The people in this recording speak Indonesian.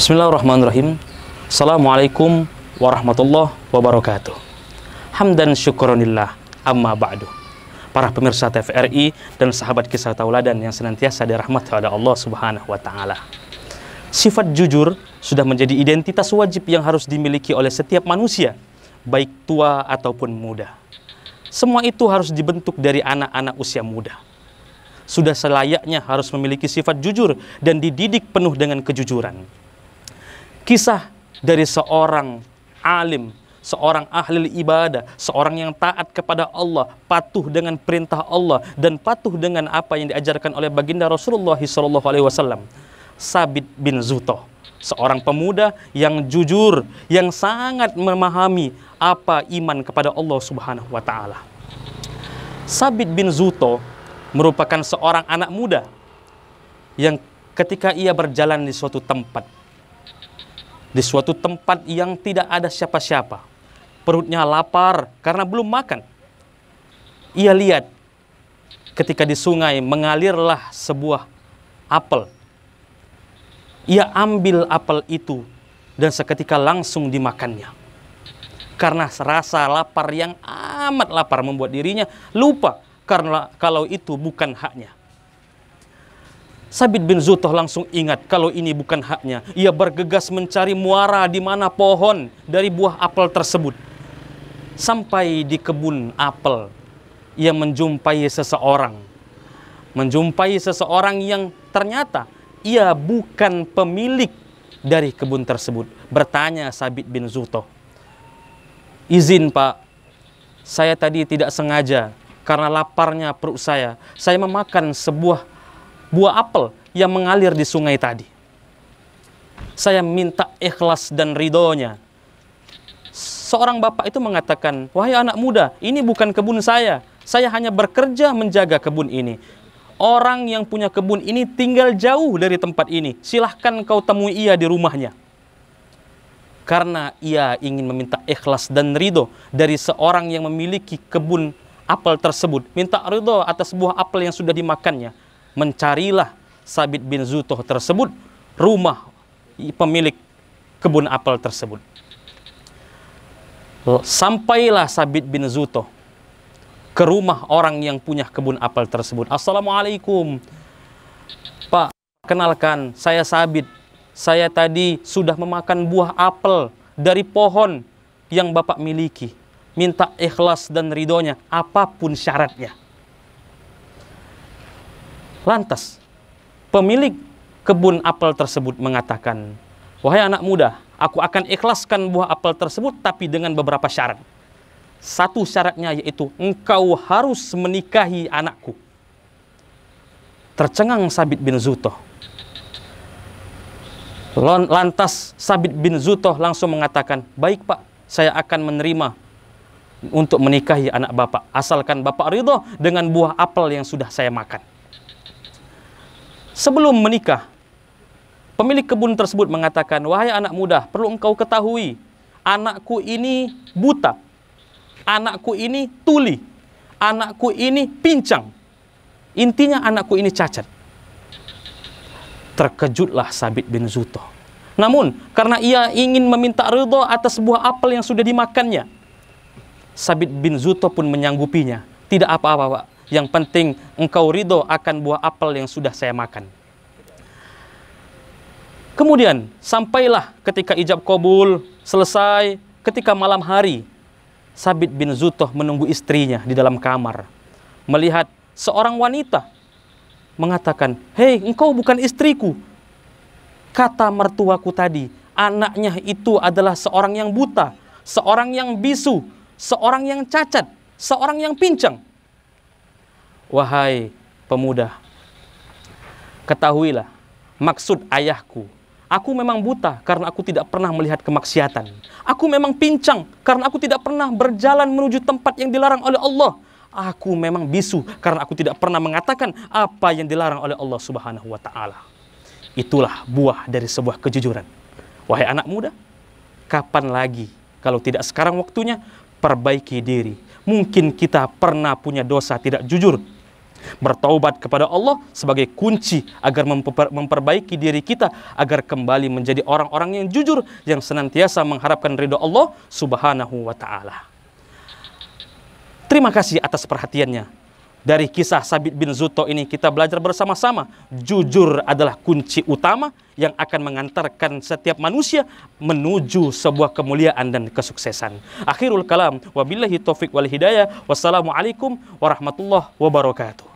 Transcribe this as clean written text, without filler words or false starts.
Bismillahirrahmanirrahim. Assalamualaikum warahmatullahi wabarakatuh. Hamdan syukronillah amma ba'du. Para pemirsa TVRI dan sahabat kisah tauladan yang senantiasa dirahmati oleh Allah Subhanahu wa taala. Sifat jujur sudah menjadi identitas wajib yang harus dimiliki oleh setiap manusia, baik tua ataupun muda. Semua itu harus dibentuk dari anak-anak usia muda. Sudah selayaknya harus memiliki sifat jujur dan dididik penuh dengan kejujuran. Kisah dari seorang alim, seorang ahli ibadah, seorang yang taat kepada Allah, patuh dengan perintah Allah dan patuh dengan apa yang diajarkan oleh baginda Rasulullah SAW. Sabit bin Zutoh, seorang pemuda yang jujur, yang sangat memahami apa iman kepada Allah Subhanahu wa taala. Sabit bin Zutoh merupakan seorang anak muda yang ketika ia berjalan di suatu tempat yang tidak ada siapa-siapa, perutnya lapar karena belum makan. Ia lihat ketika di sungai mengalirlah sebuah apel. Ia ambil apel itu dan seketika langsung dimakannya. Karena rasa lapar yang amat lapar membuat dirinya lupa karena kalau itu bukan haknya. Sabit bin Zutoh langsung ingat kalau ini bukan haknya. Ia bergegas mencari muara di mana pohon dari buah apel tersebut. Sampai di kebun apel, ia menjumpai seseorang. Menjumpai seseorang yang ternyata ia bukan pemilik dari kebun tersebut. Bertanya Sabit bin Zutoh, "Izin Pak, saya tadi tidak sengaja karena laparnya perut saya memakan sebuah buah apel yang mengalir di sungai tadi. Saya minta ikhlas dan ridhonya." Seorang bapak itu mengatakan, "Wahai anak muda, ini bukan kebun saya hanya bekerja menjaga kebun ini. Orang yang punya kebun ini tinggal jauh dari tempat ini, silahkan kau temui ia di rumahnya." Karena ia ingin meminta ikhlas dan ridho dari seorang yang memiliki kebun apel tersebut, minta ridho atas buah apel yang sudah dimakannya, mencarilah Sabit bin Zutoh tersebut rumah pemilik kebun apel tersebut. Sampailah Sabit bin Zutoh ke rumah orang yang punya kebun apel tersebut. "Assalamualaikum Pak, kenalkan saya Sabit. Saya tadi sudah memakan buah apel dari pohon yang Bapak miliki. Minta ikhlas dan ridhonya apapun syaratnya." Lantas pemilik kebun apel tersebut mengatakan, "Wahai anak muda, aku akan ikhlaskan buah apel tersebut tapi dengan beberapa syarat. Satu syaratnya yaitu engkau harus menikahi anakku." Tercengang Sabit bin Zutoh. Lantas Sabit bin Zutoh langsung mengatakan, "Baik Pak, saya akan menerima untuk menikahi anak Bapak, asalkan Bapak ridho dengan buah apel yang sudah saya makan." Sebelum menikah, pemilik kebun tersebut mengatakan, "Wahai anak muda, perlu engkau ketahui, anakku ini buta, anakku ini tuli, anakku ini pincang. Intinya anakku ini cacat." Terkejutlah Sabit bin Zutoh. Namun, karena ia ingin meminta ridho atas buah apel yang sudah dimakannya, Sabit bin Zutoh pun menyanggupinya. "Tidak apa-apa Pak, yang penting engkau ridho akan buah apel yang sudah saya makan." Kemudian sampailah ketika ijab kabul selesai, ketika malam hari, Sabit bin Zutoh menunggu istrinya di dalam kamar. Melihat seorang wanita mengatakan, "Hei, engkau bukan istriku. Kata mertuaku tadi, anaknya itu adalah seorang yang buta, seorang yang bisu, seorang yang cacat, seorang yang pincang." "Wahai pemuda, ketahuilah maksud ayahku. Aku memang buta karena aku tidak pernah melihat kemaksiatan. Aku memang pincang karena aku tidak pernah berjalan menuju tempat yang dilarang oleh Allah. Aku memang bisu karena aku tidak pernah mengatakan apa yang dilarang oleh Allah Subhanahu wa taala." Itulah buah dari sebuah kejujuran. Wahai anak muda, kapan lagi kalau tidak sekarang waktunya perbaiki diri. Mungkin kita pernah punya dosa tidak jujur. Bertaubat kepada Allah sebagai kunci agar memperbaiki diri kita agar kembali menjadi orang-orang yang jujur, yang senantiasa mengharapkan ridho Allah Subhanahu wa taala. Terima kasih atas perhatiannya. Dari kisah Sabit bin Zuto ini kita belajar bersama-sama, jujur adalah kunci utama yang akan mengantarkan setiap manusia menuju sebuah kemuliaan dan kesuksesan. Akhirul kalam, wabillahi taufik wal hidayah. Wassalamualaikum warahmatullahi wabarakatuh.